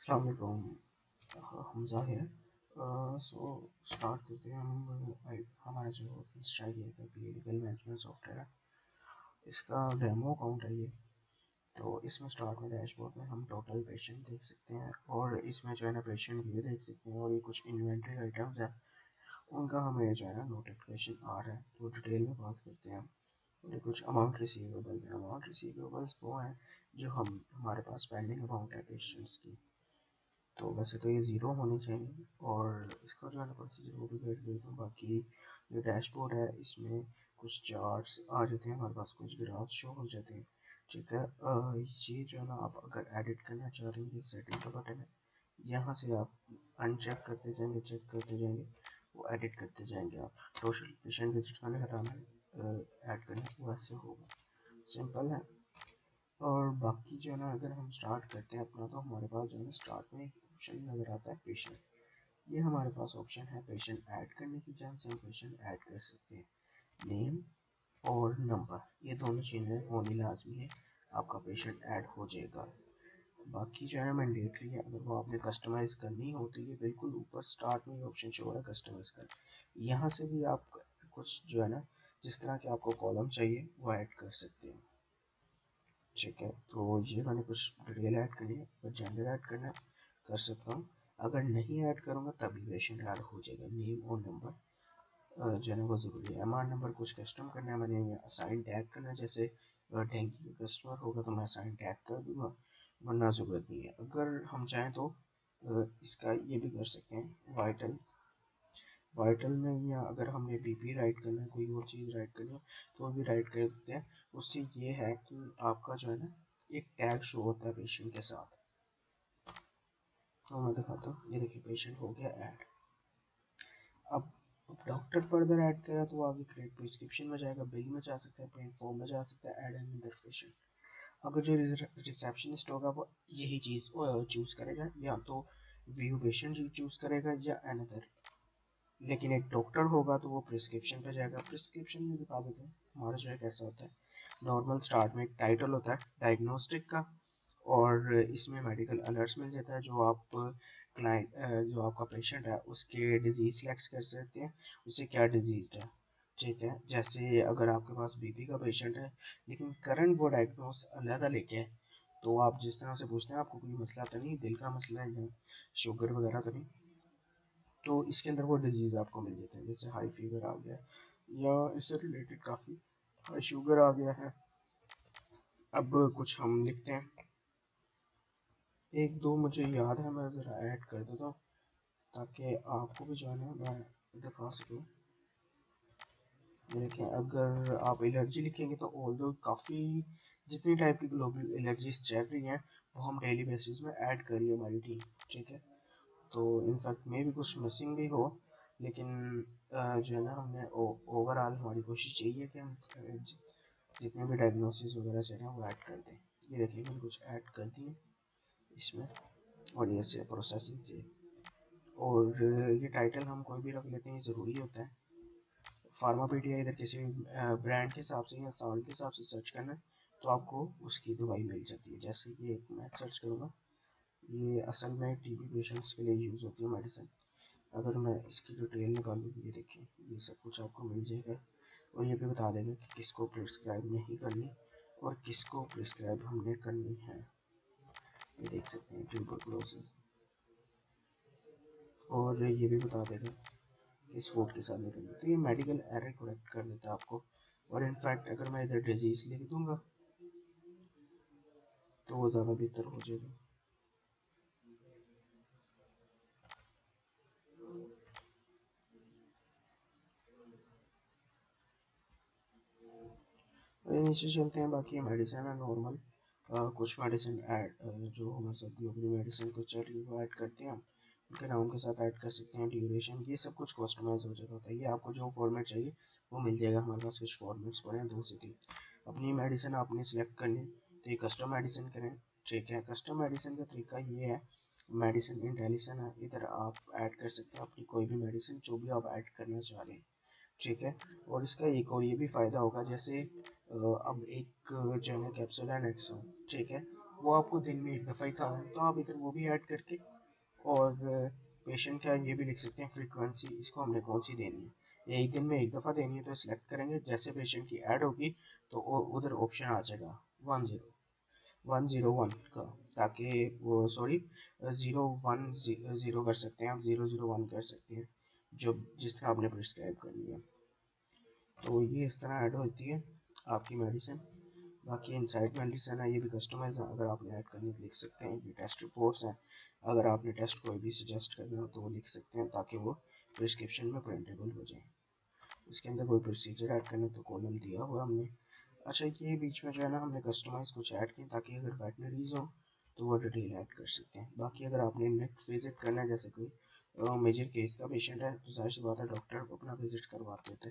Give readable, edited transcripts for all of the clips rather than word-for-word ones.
अस्सलाम वालेकुम, हमजा है। सो स्टार्ट करते हैं हम। हमारा जो इंस्टा का क्लिनिकल मैनेजमेंट सॉफ्टवेयर है, इसका डेमो अकाउंट है ये। तो इसमें स्टार्ट में डैशबोर्ड में हम टोटल पेशेंट देख सकते हैं, और इसमें जो है ना पेशेंट व्यू देख सकते हैं, और ये कुछ इन्वेंट्री आइटम्स हैं, उनका हमें जो है ना नोटिफिकेशन आ रहा है। तो डिटेल में बात करते हैं। ये कुछ अमाउंट रिसीवेबल्स हैं। अमाउंट रिसीवेबल्स वो हैं जो हमारे पास पेंडिंग अमाउंट है पेशेंट्स की। तो वैसे तो ये ज़ीरो होनी चाहिए, और इसका जो है ना प्रोसीजर वो भी कर देता हूँ। बाकी ये डैशबोर्ड है, इसमें कुछ चार्ट्स आ जाते हैं हमारे पास, कुछ ग्राफ शो हो जाते हैं। ठीक है। ये जो है ना आप अगर एडिट करना चाह रहे हैं, ये सेटिंग का बटन है, यहाँ से आप अनचेक करते जाएंगे, चेक करते जाएंगे, वो एडिट करते जाएंगे। आप टोटल पेशेंट विजिट मैंने हटाना ऐड करना, वो ऐसे होगा। सिंपल है। और बाकी जो है ना अगर हम स्टार्ट करते हैं अपना, तो हमारे पास जो है ना स्टार्ट में एक ऑप्शन नज़र आता है पेशेंट। ये हमारे पास ऑप्शन है पेशेंट ऐड करने की, जहाँ से हम पेशेंट ऐड कर सकते हैं। नेम और नंबर, ये दोनों चीज़ें होनी लाजमी है, आपका पेशेंट ऐड हो जाएगा। बाकी जो है मैंडेटरी है, अगर वो आपने कस्टमाइज़ करनी हो तो ये बिल्कुल ऊपर स्टार्ट में ये ऑप्शन शो हो रहा है कस्टमाइज़ कर। यहाँ से भी आप कुछ जो है ना जिस तरह के आपको कॉलम चाहिए वो ऐड कर सकते हैं। ठीक है। तो ये मैंने कुछ डिटेल ऐड करनी है, अगर जेंडर ऐड करना है कर सकता हूँ, अगर नहीं ऐड करूँगा तभी पेशेंट ऐड हो जाएगा। नेम और नंबर जो है ना वो ज़रूरी है। एमआर नंबर कुछ कस्टम करना है, मैंने असाइन टैग करना है, जैसे डेंगू का कस्टमर होगा तो मैं असाइन टैग कर दूँगा, वरना ज़रूरत नहीं है। अगर हम चाहें तो इसका ये भी कर सकते हैं वाइटल। वाइटल में या अगर हमने बीपी राइट करना है, कोई और चीज़ राइट करनी है, तो वो भी राइट कर देते हैं। उससे ये है कि आपका जो है ना एक टैग शो होता है पेशेंट के साथ। तो मैं दिखाता हूँ, ये देखिए पेशेंट हो गया ऐड। अब डॉक्टर फर्दर ऐड करा तो आगे क्रेडिट प्रिस्क्रिप्शन में जाएगा, बिल में जा सकता है, पेमेंट फॉर्म में जा सकता है, ऐड अनदर पेशेंट। अगर जो रिसेप्शनिस्ट होगा वो यही चीज़ चूज़ करेगा, या तो व्यू पेशेंट चूज़ करेगा या अनदर। लेकिन एक डॉक्टर होगा तो वो प्रिस्क्रिप्शन पे जाएगा। प्रिस्क्रिप्शन में दिखा देते हैं हमारा जो है कैसा होता है। नॉर्मल स्टार्ट में एक टाइटल होता है डायग्नोस्टिक का, और इसमें मेडिकल अलर्ट्स मिल जाता है, जो आप क्लाइंट जो आपका पेशेंट है उसके डिजीज सेलेक्ट कर सकते हैं, उसे क्या डिजीज है। ठीक है। जैसे अगर आपके पास बीपी का पेशेंट है, लेकिन करंट वो डायग्नोस अलग लेके है, तो आप जिस तरह से पूछते हैं आपको कोई मसला तो नहीं, दिल का मसला है या शुगर वगैरह तो नहीं, तो इसके अंदर वो डिजीज़ आपको मिल जाता है। जैसे हाई फीवर आ गया, या इससे रिलेटेड काफ़ी हाई शुगर आ गया है। अब कुछ हम लिखते हैं, एक दो मुझे याद है, मैं ज़रा ऐड कर देता हूँ ताकि आपको भी जो है ना मैं दिखा सकूँ। देखें, अगर आप एलर्जी लिखेंगे तो ऑल दो काफ़ी जितनी टाइप की ग्लोबल एलर्जीज चल रही हैं वो हम डेली बेसिस में ऐड करिए हमारी टीम। ठीक है। तो इनफैक्ट मे भी कुछ मिसिंग भी हो, लेकिन जो है ना हमने ओवरऑल हमारी कोशिश यही है कि हम जितने भी डायग्नोसिस वगैरह से ना वो ऐड कर दें। ये देखिए मैंने कुछ ऐड कर दिए इसमें, और ये से प्रोसेसिंग से। और ये टाइटल हम कोई भी रख लेते हैं, ज़रूरी होता है। फार्मापीडिया इधर किसी ब्रांड के हिसाब से या साउंड के हिसाब से सर्च करना है तो आपको उसकी दवाई मिल जाती है। जैसे ये मैं सर्च करूँगा, ये असल में टीबी पेशेंट्स के लिए यूज़ होती है मेडिसिन। अगर मैं इसकी डिटेल निकालूँ, ये देखिए ये सब कुछ आपको मिल जाएगा, और ये भी बता देगा कि किसको प्रिस्क्राइब नहीं करनी और किसको प्रिस्क्राइब हमने करनी है। ये देख सकते हैं ट्यूबरकुलोसिस, और ये भी बता देगा किस फूड के साथ नहीं करनी। तो ये मेडिकल एरर करेक्ट कर देता है आपको। और इनफैक्ट अगर मैं इधर डिजीज लिख दूंगा तो वो ज़्यादा बेहतर हो जाएगा। नीचे चलते हैं, बाकी मेडिसिन है नॉर्मल। कुछ मेडिसिन ऐड जो हमारे साथ ग्लोबली मेडिसिन को चल रही है वो ऐड करते हैं हम, उनके नाम के साथ ऐड कर सकते हैं। ड्यूरेशन ये सब कुछ कस्टमाइज हो जाता है। ये आपको जो फॉर्मेट चाहिए वो मिल जाएगा। हमारे पास कुछ फॉर्मेट्स पड़े हैं, 2 से 3। अपनी मेडिसिन आपने सेलेक्ट करनी तो ये कस्टम मेडिसिन करें। ठीक है। कस्टम मेडिसिन का तरीका ये है, मेडिसिन इंटेलिसन है, इधर आप ऐड कर सकते हैं अपनी कोई भी मेडिसिन जो भी आप ऐड करना चाह रहे हैं। ठीक है। और इसका एक और ये भी फ़ायदा होगा, जैसे अब एक जो है कैप्सूल है नेक्सोन। ठीक है। वो आपको दिन में एक दफ़ा ही खाना है, तो आप इधर वो भी ऐड करके और पेशेंट का ये भी लिख सकते हैं फ्रीक्वेंसी, इसको हमने कौन सी देनी है, एक दिन में एक दफ़ा देनी है तो सिलेक्ट करेंगे, जैसे पेशेंट की ऐड होगी तो उधर ऑप्शन आ जाएगा 101 का, ताकि वो सॉरी 010 कर सकते हैं आप, 001 कर सकते हैं जो जिस तरह आपने प्रिस्क्राइब करनी है। तो ये इस तरह ऐड होती है आपकी मेडिसिन। बाकी इनसाइड मेडिसिन है, ये भी कस्टमाइज है, अगर आपने ऐड करनी तो लिख सकते हैं। ये टेस्ट रिपोर्ट्स हैं, अगर आपने टेस्ट कोई भी सजेस्ट करना हो तो वो लिख सकते हैं ताकि वो प्रिस्क्रिप्शन में प्रिंटेबल हो जाए। इसके अंदर कोई प्रोसीजर ऐड करना तो कॉलम दिया हुआ हमने। अच्छा, ये बीच में जो है ना हमने कस्टमाइज कुछ ऐड किया ताकि अगर वेटनरीज हो तो वो डिटेल ऐड कर सकते हैं। बाकी अगर आपने नेक्स्ट विजिट करना है, जैसे कोई मेजर केस का पेशेंट है, तो जाहिर सी बात है डॉक्टर को अपना विजिट करवाते थे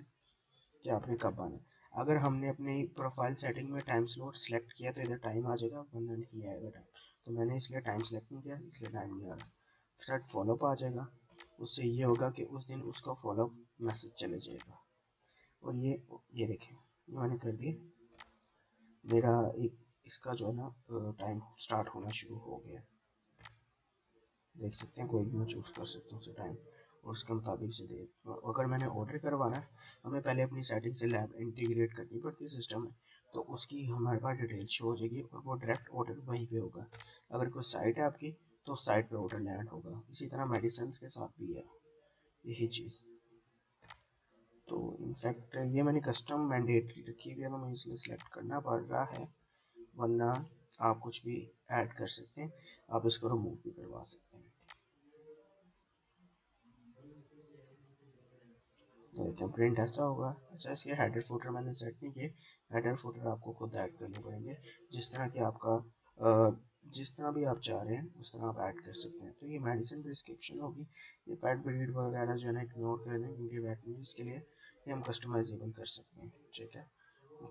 कि आपने कब आना है। अगर हमने अपनी प्रोफाइल सेटिंग में टाइम स्लॉट सेलेक्ट किया तो इधर टाइम आ जाएगा, वरना नहीं आएगा टाइम। तो मैंने इसलिए टाइम सेलेक्ट नहीं किया, इसलिए टाइम नहीं आ रहा। फिर फॉलोअप आ जाएगा, उससे ये होगा कि उस दिन उसका फॉलोअप मैसेज चले जाएगा। और ये देखें, ये मैंने कर दिया, मेरा एक इसका जो है ना टाइम स्टार्ट होना शुरू हो गया। देख सकते हैं, कोई भी मैं चूज़ कर सकता हूँ उसे टाइम और उसके मुताबिक से दे। अगर मैंने ऑर्डर करवाना है, हमें पहले अपनी सेटिंग से लैब इंटीग्रेट करनी पड़ती है सिस्टम में, तो उसकी हमारे पास डिटेल शो हो जाएगी और वो डायरेक्ट ऑर्डर वहीं पे होगा। अगर कोई साइट है आपकी तो साइट पे ऑर्डर लैंड होगा। इसी तरह मेडिसिन के साथ भी है यही चीज़। तो इनफैक्ट ये मैंने कस्टम मैंडेटरी रखी हुई है, तो मुझे इसलिए सिलेक्ट करना पड़ रहा है, वरना आप कुछ भी ऐड कर सकते हैं, आप इसको रिमूव भी करवा सकते हैं। तो देखिए प्रिंट ऐसा होगा। अच्छा, इसके हेडर फुटर मैंने सेट नहीं किए, हेडर फुटर आपको खुद ऐड करने पड़ेंगे, जिस तरह की आपका जिस तरह भी आप चाह रहे हैं उस तरह आप ऐड कर सकते हैं। तो ये मेडिसिन प्रिस्क्रिप्शन होगी, ये पेट ब्रीड वगैरह जो है ना इग्नोर कर दें, क्योंकि वेटनरीज के लिए ये हम कस्टमाइजेबल कर सकते हैं। ठीक है,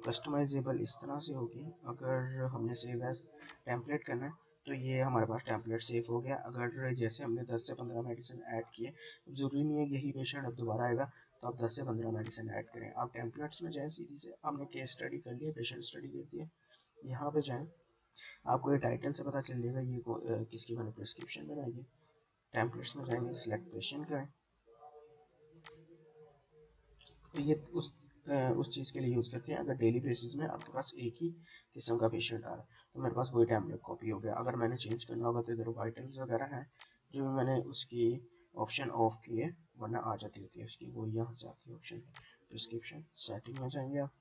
कस्टमाइजेबल इस तरह से होगी, अगर हमने सेव एज टेम्पलेट करना है तो ये हमारे पास टेम्पलेट सेव हो गया। अगर जैसे हमने 10 से 15 मेडिसिन ऐड किए, ज़रूरी नहीं है यही पेशेंट अब दोबारा आएगा तो आप 10 से 15 मेडिसिन ऐड करें। आप टेम्पलेट्स में जाएँ, सीधी से आपने केस स्टडी कर लिया, पेशेंट स्टडी कर दिया, यहाँ पे जाएँ, आपको ये टाइटल से पता चल जाएगा ये किसकी मैंने प्रिस्क्रिप्शन बनाई है। टेम्पलेट्स में जाएंगे, सिलेक्ट पेशेंट करें, तो ये उस चीज़ के लिए यूज़ करते हैं। अगर डेली बेसिस में आपके पास एक ही किस्म का पेशेंट आ रहा है तो मेरे पास वही टेम्पलेट कॉपी हो गया। अगर मैंने चेंज करना होगा तो इधर वाइटल्स वगैरह हैं जो मैंने उसकी ऑप्शन ऑफ किए, वरना आ जाती होती है उसकी, वो यहाँ से आती है ऑप्शन प्रिस्क्रिप्शन। सेटिंग में जाएंगे आप,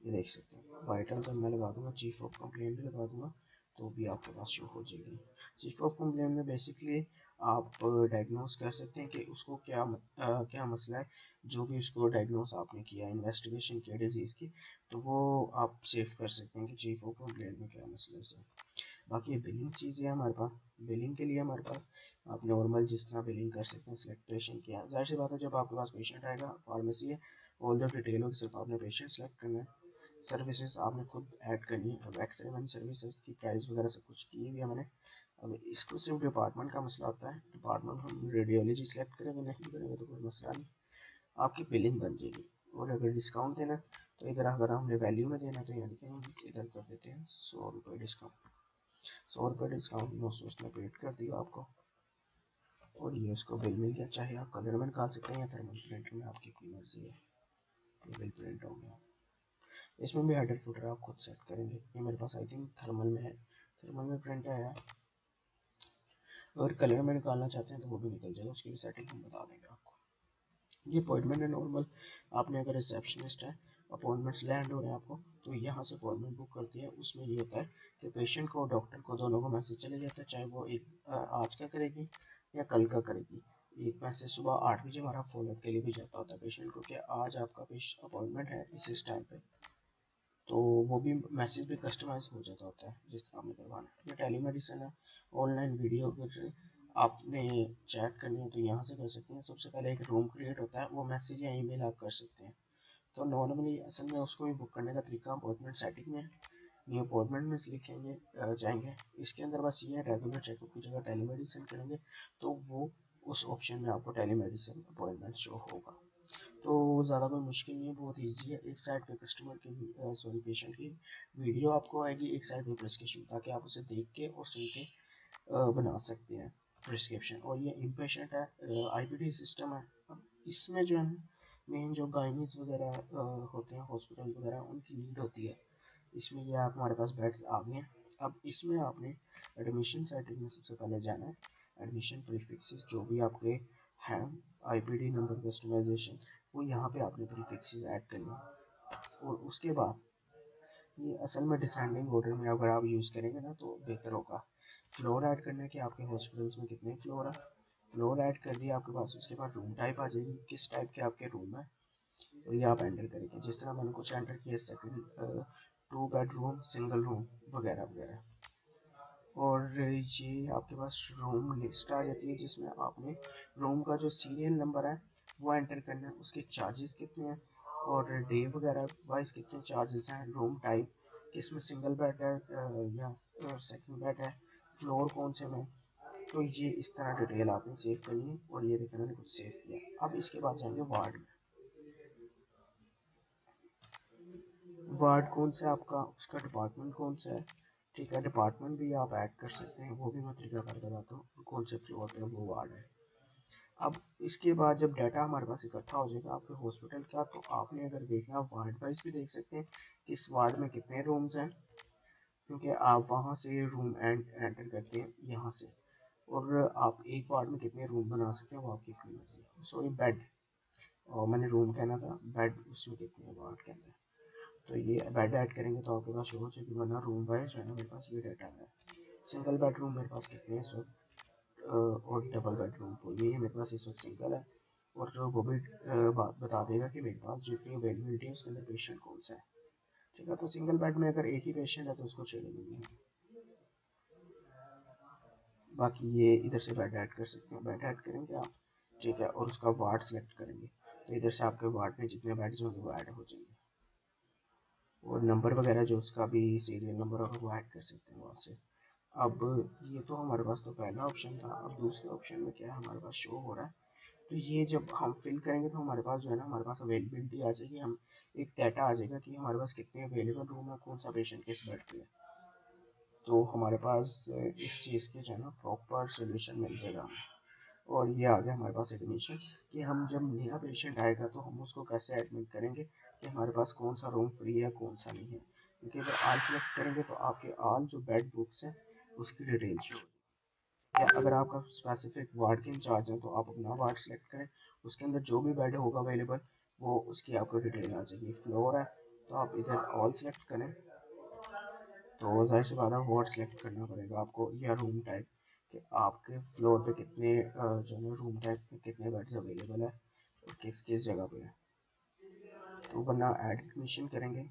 ये देख सकते हैं वाइटल जब मैं लगा दूंगा, चीफ ऑफ कंप्लेंट भी लगा दूंगा तो भी आपके पास शो हो जाएगी। चीफ ऑफ कंप्लेंट में बेसिकली आप डायग्नोस कर सकते हैं कि उसको क्या मसला है, जो भी उसको डायग्नोस आपने किया, इन्वेस्टिगेशन किया डिजीज़ की, तो वो आप सेव कर सकते हैं कि चीफ ऑफ कंप्लेंट में क्या मसला है सर। बाकी बिलिंग चीज़ है हमारे पास, बिलिंग के लिए हमारे पास आप नॉर्मल जिस तरह बिलिंग कर सकते हैं, सिलेक्ट पेशेंट किया, जाहिर सी बात है जब आपके पास पेशेंट आएगा, फार्मेसी है, ऑल द डिटेल होगी, सिर्फ आपने पेशेंट सेलेक्ट करना है। सर्विसेज आपने खुद ऐड करनी है। अब एक्सरे मैंने सर्विसेज की प्राइस वगैरह सब कुछ की हुई है मैंने। अब इसको सिर्फ डिपार्टमेंट का मसला आता है, डिपार्टमेंट हम रेडियोलॉजी सेलेक्ट करेंगे, नहीं करेंगे तो कोई मसला नहीं, आपकी बिलिंग बन जाएगी। और अगर डिस्काउंट देना तो इधर अगर हमने वैल्यू में देना तो यानी कि हम इधर कर देते हैं 100 रुपये डिस्काउंट, 100 रुपये डिस्काउंट 900 उसने पेड कर दिया आपको, और ये उसको बिल मिल गया। चाहे आप कलर में निकाल सकते हैं या थर्मल प्रिंटर में, आपकी अपनी मर्जी है। ये बिल प्रिंट हो गया। इसमें भी हेडर फुटर आप खुद सेट करेंगे। ये मेरे पास आई थिंक थर्मल में है, थर्मल में प्रिंट आया। अगर कलर में निकालना चाहते हैं तो वो भी निकल जाएगा, उसकी भी सेटिंग हम बता देंगे आपको। ये अपॉइंटमेंट है नॉर्मल, आपने अगर रिसेप्शनिस्ट है, अपॉइंटमेंट्स लैंड हो रहे हैं आपको, तो यहाँ से अपॉइंटमेंट बुक करती है। उसमें ये होता है कि पेशेंट को डॉक्टर को दोनों को मैसेज चले जाता है, चाहे वो एक आज का करेगी या कल का करेगी। एक मैसेज सुबह 8 बजे हमारा फॉलोअप के लिए भी जाता होता है पेशेंट को कि आज आपका अपॉइंटमेंट है इस टाइम पे, तो वो भी मैसेज भी कस्टमाइज हो जाता होता है जिस तरह आपने करवाना है। ये टेली मेडिसिन है, ऑनलाइन वीडियो अगर आपने चैट करनी है तो यहाँ से कर सकते हैं। सबसे पहले एक रूम क्रिएट होता है, वो मैसेज या ईमेल आप कर सकते हैं। तो नॉर्मली असल में उसको भी बुक करने का तरीका अपॉइंटमेंट सेटिंग में, न्यू अपॉइंटमेंट में लिखेंगे, जाएंगे, इसके अंदर बस ये है रेगुलर चेकअप की जगह टेली मेडिसिन करेंगे तो वो उस ऑप्शन में आपको टेली मेडिसिन अपॉइंटमेंट शो होगा। तो ज़्यादा कोई मुश्किल नहीं है, बहुत ईजी है। एक साइड पे कस्टमर की सॉरी पेशेंट की वीडियो आपको आएगी, एक साइड पे प्रिस्क्रिप्शन, ताकि आप उसे देख के और सुन के बना सकते हैं प्रिस्क्रिप्शन। और ये इम्पेशेंट है, आईपीडी सिस्टम है। अब इसमें जो है मेन जो गाइनीज वगैरह होते हैं हॉस्पिटल वगैरह, उनकी नीड होती है। इसमें ये आप हमारे पास बेड्स आ गए हैं। अब इसमें आपने एडमिशन सेटिंग में सबसे पहले जाना है। एडमिशन प्रीफिक्सेस जो भी आपके हैं, आईपीडी नंबर कस्टमाइजेशन, वो यहाँ पे आपने प्रीफिक्सेस ऐड करने हैं। और उसके बाद ये असल में डिसेंडिंग ऑर्डर में अगर आप यूज़ करेंगे ना तो बेहतर होगा। फ्लोर ऐड करना है कि आपके हॉस्पिटल्स में कितने फ्लोर है। फ्लोर ऐड कर दिया आपके पास, उसके बाद रूम टाइप आ जाएगी, किस टाइप के आपके रूम है, और ये आप एंटर करेंगे। जिस तरह मैंने कुछ एंटर किया, सेकंड 2 बेडरूम, सिंगल रूम वगैरह वगैरह। और ये आपके पास रूम लिस्ट आ जाती है, जिसमें आपने रूम का जो सीरियल नंबर है वो एंटर करना है, उसके चार्जेस कितने हैं और डे वगैरह वाइज कितने चार्जेस हैं, रूम टाइप किस में सिंगल बेड है या सेकंड बेड है, फ्लोर कौन से में। तो ये इस तरह डिटेल आपने सेव करनी है। और ये देखिए मैंने कुछ सेव किया। अब इसके बाद जाएंगे वार्ड में। वार्ड कौन सा है आपका, उसका डिपार्टमेंट कौन सा है। ठीक है, डिपार्टमेंट भी आप ऐड कर सकते हैं, वो भी मैं तरीका कर बताता हूँ कौन से फ्लोर पे वो वार्ड है। अब इसके बाद जब डाटा हमारे पास इकट्ठा हो जाएगा आपके हॉस्पिटल का, तो आपने अगर देखना वार्ड वाइज भी देख सकते हैं कि इस वार्ड में कितने रूम्स हैं, क्योंकि आप वहाँ से रूम एंटर करते हैं यहाँ से। और आप एक वार्ड में कितने रूम बना सकते हैं वो आपकी अपनी मर्जी है। सॉरी बेड, और मैंने रूम कहना था, बेड उसमें कितने हैं वार्ड के अंदर। तो ये बेड ऐड करेंगे तो आपके पास शो हो जाएगी, वरना रूम वाइज जो है ना मेरे पास ये डाटा है। सिंगल बेडरूम मेरे पास कितने हैं इस वक्त, और डबल बेडरूम, तो ये मेरे पास इस वक्त सिंगल है। और जो वो भी बात बता देगा कि मेरे पास जितनी अवेलेबिलिटी है उसके अंदर पेशेंट कौन सा है। ठीक है, तो सिंगल बेड में अगर एक ही पेशेंट है तो उसको चलेंगे, बाकी ये इधर से बेड ऐड कर सकते हैं, बेड ऐड करेंगे आप। ठीक है, और उसका वार्ड सेलेक्ट करेंगे, तो इधर से आपके वार्ड में जितने बेड्स होंगे वो ऐड हो जाएंगे। और नंबर वगैरह जो उसका भी सीरियल नंबर होगा वो ऐड कर सकते हैं वहाँ से। अब ये तो हमारे पास तो पहला ऑप्शन था। अब दूसरे ऑप्शन में क्या है हमारे पास शो हो रहा है, तो ये जब हम फिल करेंगे तो हमारे पास जो है ना हमारे पास अवेलेबिलिटी आ जाएगी, हम एक डाटा आ जाएगा कि हमारे पास कितने अवेलेबल रूम है, कौन सा पेशेंट किस बेड पे है। तो हमारे पास इस चीज़ के जो है ना प्रॉपर सोल्यूशन मिल जाएगा। और ये आ गया हमारे पास एडमिशन, कि हम जब नया पेशेंट आएगा तो हम उसको कैसे एडमिट करेंगे, कि हमारे पास कौन सा रूम फ्री है कौन सा नहीं है। क्योंकि अगर आल सेलेक्ट करेंगे तो आपके आल जो बेड बुक्स हैं उसकी डिटेल शो, या अगर आपका स्पेसिफिक वार्ड के इंचार्ज हैं तो आप अपना वार्ड सेलेक्ट करें, उसके अंदर जो भी बेड होगा अवेलेबल वो उसकी आपको डिटेल आ जाएगी। फ्लोर है तो आप इधर ऑल सेलेक्ट करें, तो जाहिर सी बात है वार्ड सेलेक्ट करना पड़ेगा आपको, या रूम टाइप कि आपके फ्लोर पे कितने जो है रूम टाइप में कितने बेड्स अवेलेबल है और किस किस जगह पे है। तो वरना ऐड एडमिशन करेंगे,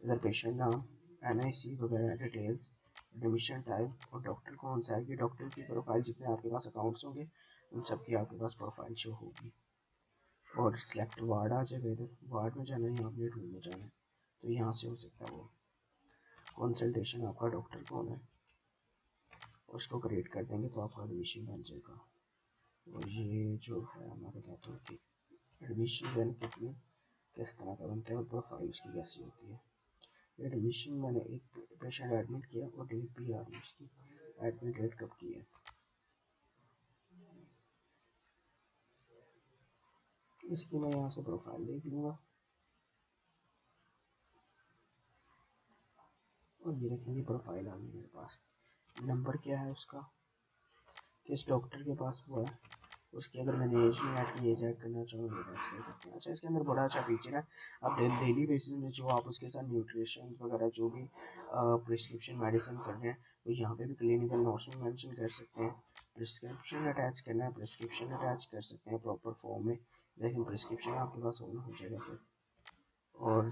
इधर पेशेंट नाम, एनआईसी वगैरह डिटेल्स, एडमिशन टाइप और डॉक्टर कौन सा है, कि डॉक्टर की प्रोफाइल जितने आपके पास अकाउंट्स होंगे उन सब की आपके पास प्रोफाइल शो होगी। और सिलेक्ट वार्ड आ जाएगा, इधर वार्ड में जाना है, आपने रूम में जाना है, तो यहाँ से हो सकता है वो कंसल्टेशन आपका डॉक्टर कौन है उसको क्रिएट कर देंगे तो आपका एडमिशन बन जाएगा। और ये जो है मैं बताता हूँ कि एडमिशन बन कितनी किस तरह का बनता है और प्रोफाइल उसकी कैसी होती है। एडमिशन मैंने एक पेशेंट एडमिट किया और डेट भी आ रही उसकी, एडमिट डेट कब की है। इसकी मैं यहाँ से प्रोफाइल देख लूँगा, और ये देखेंगे प्रोफाइल आ गई मेरे पास। नंबर क्या है उसका, किस डॉक्टर के पास हुआ है, उसकी अगर मैंने एज नहीं ऐड की, एज ऐड करना चाहूँ ये ऐड कर सकते हैं। अच्छा, इसके अंदर बड़ा अच्छा फीचर है, आप डेली बेसिस में जो आप उसके साथ न्यूट्रिशन वगैरह जो भी प्रिस्क्रिप्शन मेडिसिन कर रहे हैं तो यहाँ पे भी क्लिनिकल नोट्स में मेंशन कर सकते हैं। प्रिस्क्रिप्शन अटैच करना है, प्रिस्क्रिप्शन अटैच कर सकते हैं प्रॉपर फॉर्म में, लेकिन प्रिस्क्रिप्शन आपके पास होना हो जाएगा फिर। और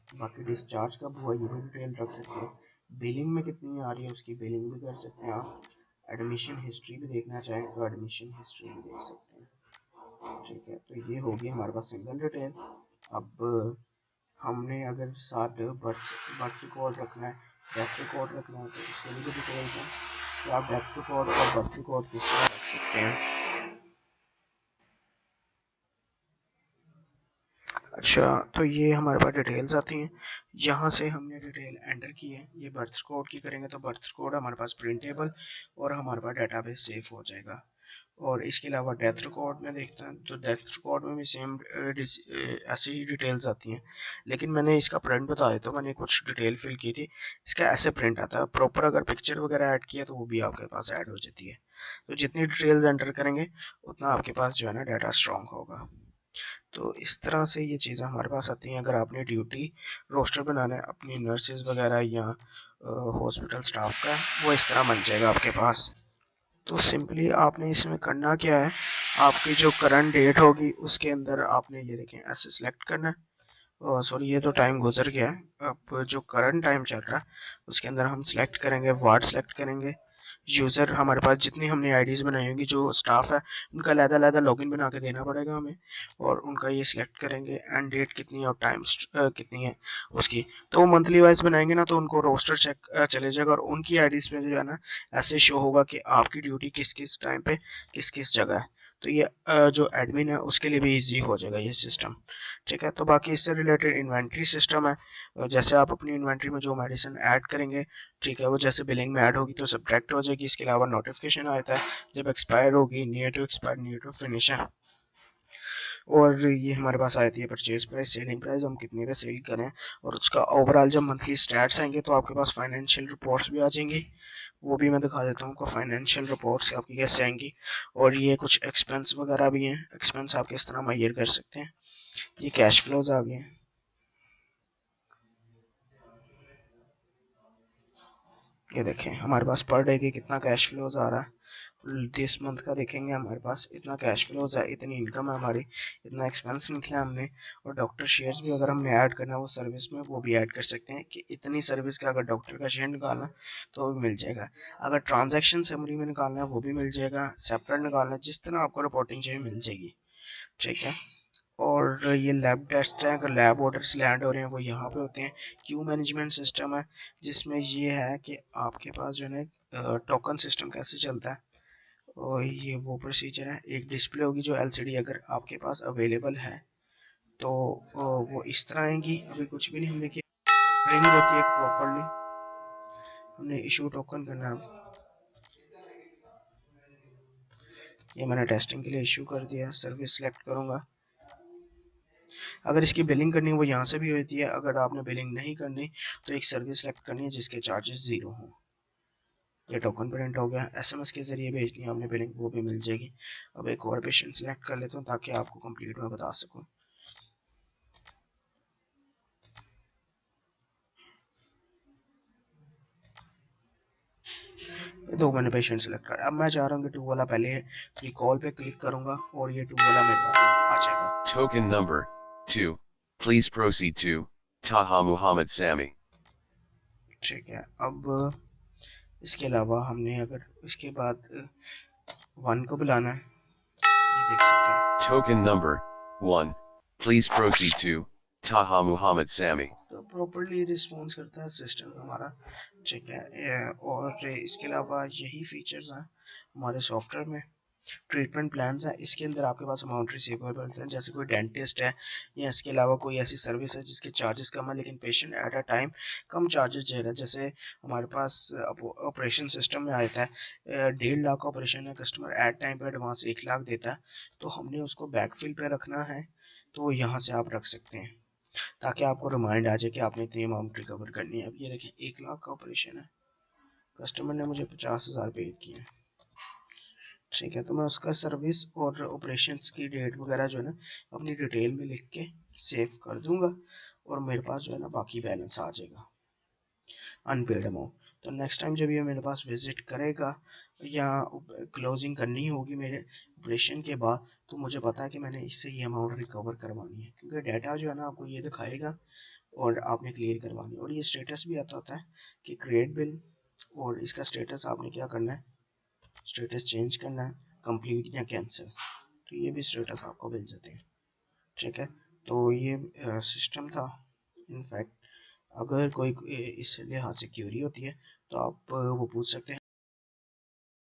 बाकी डिस्चार्ज कब हुआ ये भी डिटेल रख सकते हैं, बिलिंग में कितनी आ रही है उसकी बिलिंग भी कर सकते हैं आप। एडमिशन हिस्ट्री भी देखना चाहें तो एडमिशन हिस्ट्री भी देख सकते हैं। ठीक है, तो ये होगी हमारे पास सिंगल डिटेल। अब हमने अगर साथ बर्थ बर्थ रिकॉर्ड रखना है, डेथ रिकॉर्ड रखना है, तो उसके लिए भी डिटेल्स हैं कि आप डेथ रिकॉर्ड और बर्थ रिकॉर्ड किस तरह रख सकते हैं। अच्छा, तो ये हमारे पास डिटेल्स आती हैं। यहाँ से हमने डिटेल एंटर की है, ये बर्थ कोड की करेंगे तो बर्थ कोड हमारे पास प्रिंटेबल और हमारे पास डेटाबेस सेव हो जाएगा। और इसके अलावा डेथ रिकॉर्ड में देखते हैं तो डेथ रिकॉर्ड में भी सेम ऐसी ही डिटेल्स आती हैं, लेकिन मैंने इसका प्रिंट बता देता हूँ। मैंने कुछ डिटेल फिल की थी, इसका ऐसे प्रिंट आता है प्रॉपर। अगर पिक्चर वगैरह ऐड किया तो वो भी आपके पास ऐड हो जाती है। तो जितनी डिटेल्स एंटर करेंगे उतना आपके पास जो है ना डाटा स्ट्रॉन्ग होगा। तो इस तरह से ये चीज़ें हमारे पास आती हैं। अगर आपने ड्यूटी रोस्टर बनाना है अपनी नर्सेज वगैरह या हॉस्पिटल स्टाफ का, वो इस तरह बन जाएगा आपके पास। तो सिंपली आपने इसमें करना क्या है, आपकी जो करंट डेट होगी उसके अंदर आपने ये देखें ऐसे सिलेक्ट करना है। सॉरी, ये तो टाइम गुजर गया है। अब जो करंट टाइम चल रहा है उसके अंदर हम सिलेक्ट करेंगे, वार्ड सिलेक्ट करेंगे। यूज़र हमारे पास जितनी हमने आईडीज़ बनाई होंगी, जो स्टाफ है उनका अलग-अलग लॉगिन बना के देना पड़ेगा हमें, और उनका ये सिलेक्ट करेंगे। एंड डेट कितनी है और टाइम कितनी है उसकी। तो वो मंथली वाइज बनाएंगे ना, तो उनको रोस्टर चेक चले जाएगा और उनकी आईडीज़ पे जो है ना ऐसे शो होगा कि आपकी ड्यूटी किस किस टाइम पे किस किस जगह है। तो ये जो एडमिन है उसके लिए भी इजी हो जाएगा ये सिस्टम। ठीक है, तो बाकी इससे रिलेटेड इन्वेंट्री सिस्टम है। जैसे आप अपनी इन्वेंट्री में जो मेडिसिन ऐड करेंगे, ठीक है, वो जैसे बिलिंग में ऐड होगी तो सब्ट्रैक्ट हो जाएगी। इसके अलावा नोटिफिकेशन आता है जब एक्सपायर होगी, near to expire, near to finish है। और ये हमारे पास आती है परचेज प्राइस, सेलिंग प्राइस, हम कितने पे सेल करें, और उसका ओवरऑल जब मंथली स्टैट्स आएंगे तो आपके पास फाइनेंशियल रिपोर्ट्स भी आ जाएंगी। वो भी मैं दिखा देता हूँ आपको, फाइनेंशियल रिपोर्ट्स आपकी कैसे आएंगी। और ये कुछ एक्सपेंस वगैरह भी हैं, एक्सपेंस आप किस तरह मैयर कर सकते हैं। ये कैश फ्लोज आ गए हैं, ये देखें हमारे पास पर डे की कितना कैश फ्लोज आ रहा है। दिस मंथ का देखेंगे हमारे पास इतना कैश फ्लोज है, इतनी इनकम है हमारी, इतना एक्सपेंस निकला हमने। और डॉक्टर शेयर्स भी अगर हमने ऐड करना है वो सर्विस में, वो भी ऐड कर सकते हैं कि इतनी सर्विस का अगर डॉक्टर का शेयर निकालना है तो वो भी मिल जाएगा। अगर ट्रांजैक्शन समरी में निकालना है वो भी मिल जाएगा, सेपरेट निकालना है, जिस तरह आपको रिपोर्टिंग चाहिए मिल जाएगी। ठीक है, और ये लैब टेस्ट है, अगर लैब ऑर्डर्स लैंड हो रहे हैं वो यहाँ पे होते हैं। क्यू मैनेजमेंट सिस्टम है, जिसमें ये है कि आपके पास जो है ना टोकन सिस्टम कैसे चलता है, और ये वो प्रोसीजर है। एक डिस्प्ले होगी जो एलसीडी अगर आपके पास अवेलेबल है तो वो इस तरह आएंगी। अभी कुछ भी नहीं हमने किया, रिंग होती है प्रॉपरली, हमने इशू टोकन करना है। ये मैंने टेस्टिंग के लिए इशू कर दिया, सर्विस सेलेक्ट करूंगा। अगर इसकी बिलिंग करनी है वो यहाँ से भी होती है। अगर आपने बिलिंग नहीं करनी तो एक सर्विस सेलेक्ट करनी है जिसके चार्जेस 0 हों। ये टोकन प्रिंट हो गया, एसएमएस के जरिए भेजनी है आपने बिलिंग, वो भी मिल जाएगी। अब एक और पेशेंट सेलेक्ट कर लेता हूँ ताकि आपको कंप्लीट में बता सकूँ। दो मैंने पेशेंट सेलेक्ट कर, अब मैं चाह रहा हूँ कि टू वाला पहले है, तो रिकॉल पे क्लिक करूंगा और ये टू वाला मेरे पास आ जाएगा। Token number 2. Please proceed to Taha Muhammad Sami. ठीक है, अब इसके अलावा हमने अगर इसके बाद 1 को बुलाना है, ये देख सकते हैं। Token number 1. Please proceed to Taha Muhammad Sami. तो प्रॉपरली रिस्पॉन्स करता है सिस्टम हमारा। ठीक है, और इसके अलावा यही फीचर्स हैं हमारे सॉफ्टवेयर में। ट्रीटमेंट प्लान्स है, इसके अंदर आपके पास अमाउंट रिसीवेबल है, जैसे कोई डेंटिस्ट है या इसके अलावा कोई ऐसी सर्विस है जिसके चार्जेस कम है लेकिन पेशेंट एट अ टाइम कम चार्जेस दे रहा है। जैसे हमारे पास ऑपरेशन सिस्टम में आता है 1.5 लाख का ऑपरेशन है, कस्टमर एट टाइम पे एडवांस 1 लाख देता है, तो हमने उसको बैकफिल पे रखना है, तो यहाँ से आप रख सकते हैं ताकि आपको रिमाइंड आ जाए कि आपने इतनी अमाउंट रिकवर करनी है। अब ये देखिए 1 लाख का ऑपरेशन है, कस्टमर ने मुझे 50,000 पे किए हैं। ठीक है, तो मैं उसका सर्विस और ऑपरेशंस की डेट वगैरह जो है ना अपनी डिटेल में लिख के सेव कर दूंगा, और मेरे पास जो है ना बाकी बैलेंस आ जाएगा अनपेड अमाउंट। तो नेक्स्ट टाइम जब ये मेरे पास विजिट करेगा या क्लोजिंग करनी होगी मेरे ऑपरेशन के बाद, तो मुझे पता है कि मैंने इससे ये अमाउंट रिकवर करवानी है, क्योंकि डाटा जो है ना आपको ये दिखाएगा और आपने क्लियर करवानी है। और ये स्टेटस भी आता होता है कि क्रिएट बिल, और इसका स्टेटस आपने क्या करना है, स्टेटस चेंज करना है, कंप्लीट या कैंसिल, तो ये भी स्टेटस आपको मिल जाते हैं। ठीक है, तो ये सिस्टम था। इनफैक्ट अगर कोई इस लिहाज से क्यूरी होती है तो आप वो पूछ सकते हैं।